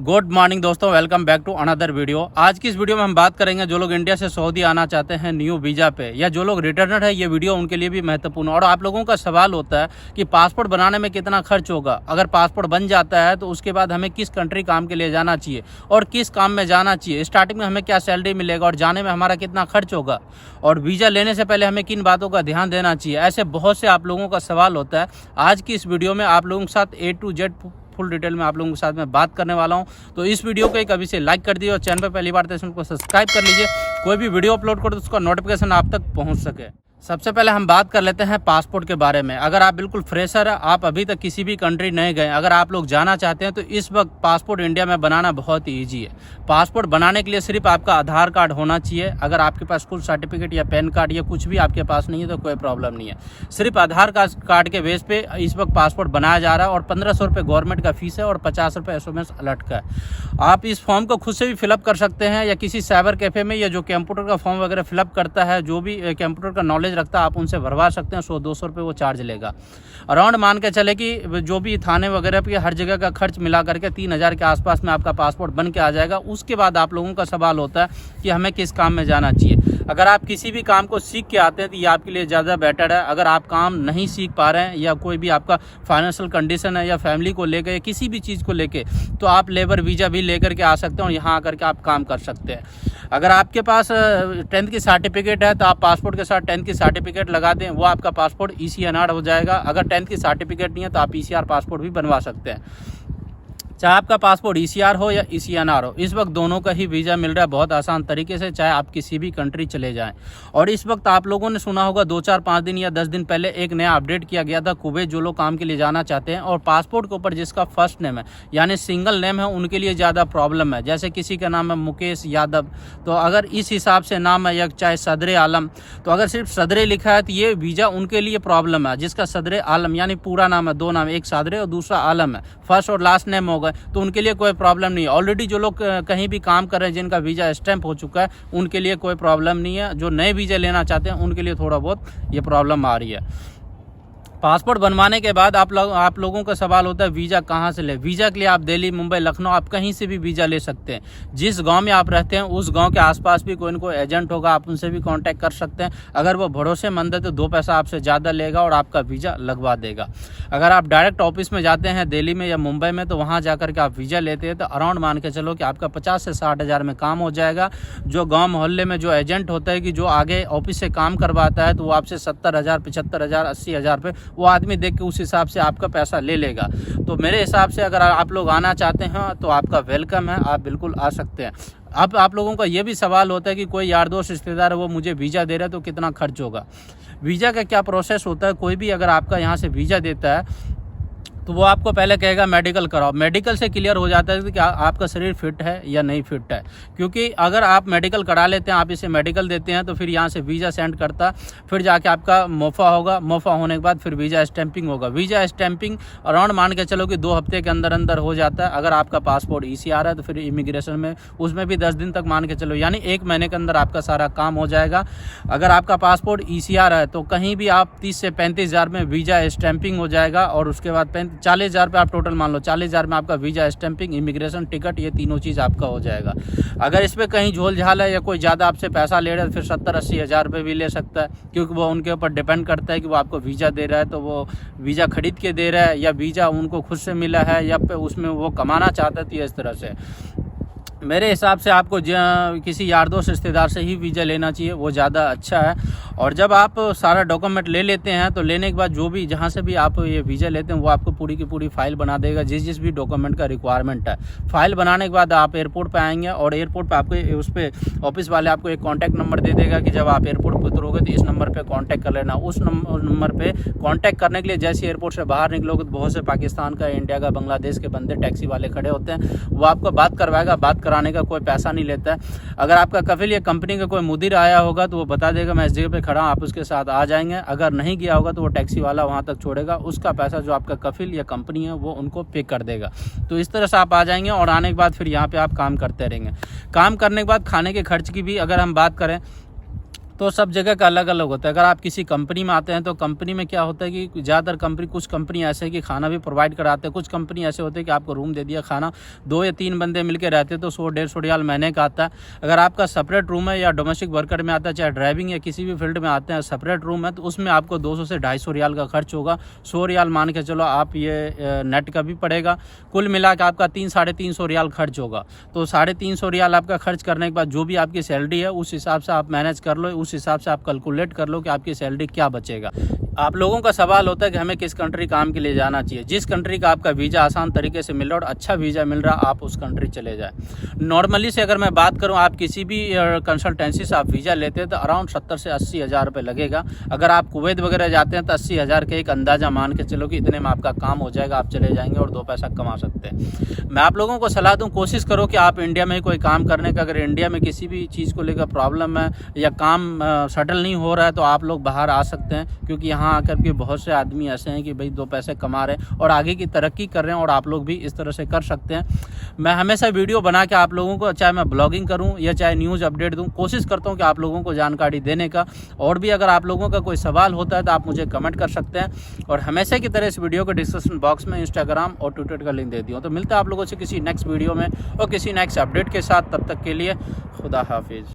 Good morning दोस्तों, welcome back to another video. आज की इस वीडियो में हम बात करेंगे जो लोग इंडिया से सऊदी आना चाहते हैं न्यू वीज़ा पे, या जो लोग रिटर्नर है, ये वीडियो उनके लिए भी महत्वपूर्ण है। और आप लोगों का सवाल होता है कि पासपोर्ट बनाने में कितना खर्च होगा, अगर पासपोर्ट बन जाता है तो उसके बाद हमें किस कंट्री काम के लिए जाना चाहिए और किस काम में जाना चाहिए, स्टार्टिंग में हमें क्या सैलरी मिलेगा और जाने में हमारा कितना खर्च होगा, और वीज़ा लेने से पहले हमें किन बातों का ध्यान देना चाहिए। ऐसे बहुत से आप लोगों का सवाल होता है। आज की इस वीडियो में आप लोगों के साथ A to Z full detail में आप लोगों के साथ में बात करने वाला हूं। तो इस वीडियो को एक अभी से लाइक कर दीजिए और चैनल पर पहली बार तो चैनल को सब्सक्राइब कर लीजिए। कोई भी वीडियो अपलोड करो तो उसका नोटिफिकेशन आप तक पहुंच सके। सबसे पहले हम बात कर लेते हैं पासपोर्ट के बारे में। अगर आप बिल्कुल फ्रेशर है, आप अभी तक किसी भी कंट्री नहीं गए, अगर आप लोग जाना चाहते हैं तो इस वक्त पासपोर्ट इंडिया में बनाना बहुत ही ईजी है। पासपोर्ट बनाने के लिए सिर्फ आपका आधार कार्ड होना चाहिए। अगर आपके पास स्कूल सर्टिफिकेट या पैन कार्ड या कुछ भी आपके पास नहीं है तो कोई प्रॉब्लम नहीं है। सिर्फ आधार कार्ड के बेस पे इस वक्त पासपोर्ट बनाया जा रहा है और 1500 रुपये गवर्नमेंट का फीस है और 50 रुपये SMS अलर्ट का है। आप इस फॉर्म को खुद से भी फिलअप कर सकते हैं या किसी साइबर कैफे में, या जो कंप्यूटर का फॉर्म वगैरह फिलअप करता है, जो भी कंप्यूटर का नॉलेज रखता है, आप उनसे भरवा सकते हैं। 100-200 रुपये वो चार्ज लेगा। अराउंड मान के चले कि जो भी थाने वगैरह पे हर जगह का खर्च मिला करके 3000 के आसपास में आपका पासपोर्ट बन के आ जाएगा। उसके बाद आप लोगों का सवाल होता है कि हमें किस काम में जाना चाहिए। अगर आप किसी भी काम को सीख के आते हैं तो ये आपके लिए ज़्यादा बेटर है। अगर आप काम नहीं सीख पा रहे हैं या कोई भी आपका फाइनेंशियल कंडीशन है या फैमिली को लेकर या किसी भी चीज़ को लेकर, तो आप लेबर वीज़ा भी लेकर के आ सकते हैं और यहाँ आकर के आप काम कर सकते हैं। अगर आपके पास 10th की सर्टिफिकेट है तो आप पासपोर्ट के साथ 10th की सर्टिफिकेट लगा दें, वो आपका पासपोर्ट ECNR हो जाएगा। अगर 10th की सर्टिफिकेट नहीं है तो आप ECR पासपोर्ट भी बनवा सकते हैं। चाहे आपका पासपोर्ट ECR हो या ECNR हो, इस वक्त दोनों का ही वीज़ा मिल रहा है बहुत आसान तरीके से, चाहे आप किसी भी कंट्री चले जाएं। और इस वक्त आप लोगों ने सुना होगा 2-4-5 दिन या 10 दिन पहले एक नया अपडेट किया गया था। कुवैत जो लोग काम के लिए जाना चाहते हैं और पासपोर्ट के ऊपर जिसका फर्स्ट नेम है यानी सिंगल नेम है, उनके लिए ज़्यादा प्रॉब्लम है। जैसे किसी का नाम है मुकेश यादव, तो अगर इस हिसाब से नाम है, या चाहे सदरे आलम, तो अगर सिर्फ सदरे लिखा है तो ये वीज़ा उनके लिए प्रॉब्लम है। जिसका सदरे आलम यानी पूरा नाम है, 2 नाम, एक सदरे और दूसरा आलम है, फर्स्ट और लास्ट नेम होगा, तो उनके लिए कोई प्रॉब्लम नहीं है। ऑलरेडी जो लोग कहीं भी काम कर रहे हैं, जिनका वीज़ा स्टैंप हो चुका है, उनके लिए कोई प्रॉब्लम नहीं है। जो नए वीज़ा लेना चाहते हैं उनके लिए थोड़ा बहुत ये प्रॉब्लम आ रही है। पासपोर्ट बनवाने के बाद आप लोगों का सवाल होता है वीज़ा कहाँ से ले। वीज़ा के लिए आप दिल्ली, मुंबई, लखनऊ, आप कहीं से भी वीज़ा ले सकते हैं। जिस गांव में आप रहते हैं उस गांव के आसपास भी कोई न कोई एजेंट होगा, आप उनसे भी कांटेक्ट कर सकते हैं। अगर वो भरोसेमंद है तो 2 पैसा आपसे ज़्यादा लेगा और आपका वीज़ा लगवा देगा। अगर आप डायरेक्ट ऑफिस में जाते हैं दिल्ली में या मुंबई में, तो वहाँ जाकर के आप वीज़ा लेते हैं तो अराउंड मान के चलो कि आपका 50 से 60 हज़ार में काम हो जाएगा। जो गाँव मोहल्ले में जो एजेंट होता है कि जो आगे ऑफिस से काम करवाता है, तो वो आपसे 70,000, 75,000, 80,000 रुपये वो आदमी देख के उस हिसाब से आपका पैसा ले लेगा। तो मेरे हिसाब से अगर आप लोग आना चाहते हैं तो आपका वेलकम है, आप बिल्कुल आ सकते हैं। अब आप लोगों का ये भी सवाल होता है कि कोई यार दोस्त रिश्तेदार है वो मुझे वीज़ा दे रहा है तो कितना खर्च होगा। वीज़ा का क्या प्रोसेस होता है, कोई भी अगर आपका यहाँ से वीज़ा देता है तो वो आपको पहले कहेगा मेडिकल कराओ। मेडिकल से क्लियर हो जाता है कि आपका शरीर फिट है या नहीं फिट है। क्योंकि अगर आप मेडिकल करा लेते हैं, आप इसे मेडिकल देते हैं, तो फिर यहाँ से वीज़ा सेंड करता, फिर जाके आपका मोफा होगा, मोफा होने के बाद फिर वीज़ा स्टैंपिंग होगा। वीज़ा स्टैंपिंग अराउंड मान के चलो कि 2 हफ्ते के अंदर अंदर हो जाता है। अगर आपका पासपोर्ट ECR है तो फिर इमिग्रेशन में उसमें भी 10 दिन तक मान के चलो, यानी 1 महीने के अंदर आपका सारा काम हो जाएगा। अगर आपका पासपोर्ट ECR है तो कहीं भी आप 30 से 35 हज़ार में वीज़ा स्टैंपिंग हो जाएगा और उसके बाद 40,000 रुपये आप टोटल मान लो, 40,000 में आपका वीज़ा स्टैंपिंग, इमिग्रेशन, टिकट, ये तीनों चीज़ आपका हो जाएगा। अगर इस पर कहीं झोल झाल है या कोई ज़्यादा आपसे पैसा ले रहा है तो फिर 70-80 हज़ार रुपये भी ले सकता है, क्योंकि वो उनके ऊपर डिपेंड करता है कि वो आपको वीज़ा दे रहा है तो वो वीज़ा खरीद के दे रहा है या वीज़ा उनको खुद से मिला है या उसमें वो कमाना चाहता है। इस तरह से मेरे हिसाब से आपको किसी यार दोस्त रिश्तेदार से ही वीज़ा लेना चाहिए, वो ज़्यादा अच्छा है। और जब आप सारा डॉक्यूमेंट ले लेते हैं तो लेने के बाद जो भी जहाँ से भी आप ये वीज़ा लेते हैं वो आपको पूरी की पूरी फाइल बना देगा, जिस भी डॉक्यूमेंट का रिक्वायरमेंट है। फाइल बनाने के बाद आप एयरपोर्ट पे आएंगे और एयरपोर्ट पे आपको उस पर ऑफिस वाले आपको एक कॉन्टैक्ट नंबर दे देगा कि जब आप एयरपोर्ट पर उतरोगे तो इस नंबर पर कॉन्टैक्ट कर लेना। उस नंबर पर कॉन्टैक्ट करने के लिए जैसे एयरपोर्ट से बाहर निकलोगे तो बहुत से पाकिस्तान का, इंडिया का, बांग्लादेश के बंदे टैक्सी वाले खड़े होते हैं, वो आपको बात करवाएगा। बात कराने का कोई पैसा नहीं लेता है। अगर आपका कफिल या कंपनी का कोई मुदीर आया होगा तो वो बता देगा मैं इस जगह पे खड़ा हूँ, आप उसके साथ आ जाएंगे। अगर नहीं गया होगा तो वो टैक्सी वाला वहाँ तक छोड़ेगा, उसका पैसा जो आपका कफिल या कंपनी है वो उनको पे कर देगा। तो इस तरह से आप आ जाएंगे और आने के बाद फिर यहाँ पे आप काम करते रहेंगे। काम करने के बाद खाने के खर्च की भी अगर हम बात करें तो सब जगह का अलग अलग होता है। अगर आप किसी कंपनी में आते हैं तो कंपनी में क्या होता है कि ज़्यादातर कुछ कंपनी ऐसे है कि खाना भी प्रोवाइड कराते हैं, कुछ कंपनी ऐसे होते हैं कि आपको रूम दे दिया, खाना 2 या 3 बंदे मिलकर रहते हैं तो 100-150 रियाल महीने का आता है। अगर आपका सेपरेट रूम है या डोमेस्टिक वर्कर में आता है, चाहे ड्राइविंग या किसी भी फील्ड में आते हैं, सेपरेट रूम है तो उसमें आपको 200 से 250 रियाल का खर्च होगा। 100 रियाल मान के चलो आप, ये नेट का भी पड़ेगा, कुल मिला के आपका 300-350 रियाल खर्च होगा। तो 350 रियाल आपका खर्च करने के बाद जो भी आपकी सैलरी है उस हिसाब से आप मैनेज कर लो, उस हिसाब से आप कैलकुलेट कर लो कि आपकी सैलरी क्या बचेगा। आप लोगों का सवाल होता है कि हमें किस कंट्री काम के लिए जाना चाहिए। जिस कंट्री का आपका वीज़ा आसान तरीके से मिल रहा है और अच्छा वीज़ा मिल रहा है, आप उस कंट्री चले जाए। नॉर्मली से अगर मैं बात करूं, आप किसी भी कंसल्टेंसी से आप वीज़ा लेते हैं तो अराउंड 70 से 80 हज़ार रुपये लगेगा। अगर आप कुवैत वगैरह जाते हैं तो 80 हज़ार का एक अंदाज़ा मान के चलो कि इतने में आपका काम हो जाएगा, आप चले जाएंगे और 2 पैसा कमा सकते हैं। मैं आप लोगों को सलाह दूँ, कोशिश करो कि आप इंडिया में कोई काम करने का, अगर इंडिया में किसी भी चीज़ को लेकर प्रॉब्लम है या काम सेटल नहीं हो रहा है तो आप लोग बाहर आ सकते हैं, क्योंकि यहाँ आकर के बहुत से आदमी ऐसे हैं कि भाई 2 पैसे कमा रहे हैं और आगे की तरक्की कर रहे हैं, और आप लोग भी इस तरह से कर सकते हैं। मैं हमेशा वीडियो बना के आप लोगों को, चाहे मैं ब्लॉगिंग करूं या चाहे न्यूज़ अपडेट दूं, कोशिश करता हूं कि आप लोगों को जानकारी देने का। और भी अगर आप लोगों का कोई सवाल होता है तो आप मुझे कमेंट कर सकते हैं, और हमेशा की तरह इस वीडियो के डिस्क्रिप्शन बॉक्स में इंस्टाग्राम और ट्विटर का लिंक दे दिया। तो मिलता है आप लोगों से किसी नेक्स्ट वीडियो में और किसी नेक्स्ट अपडेट के साथ। तब तक के लिए खुदा हाफिज़।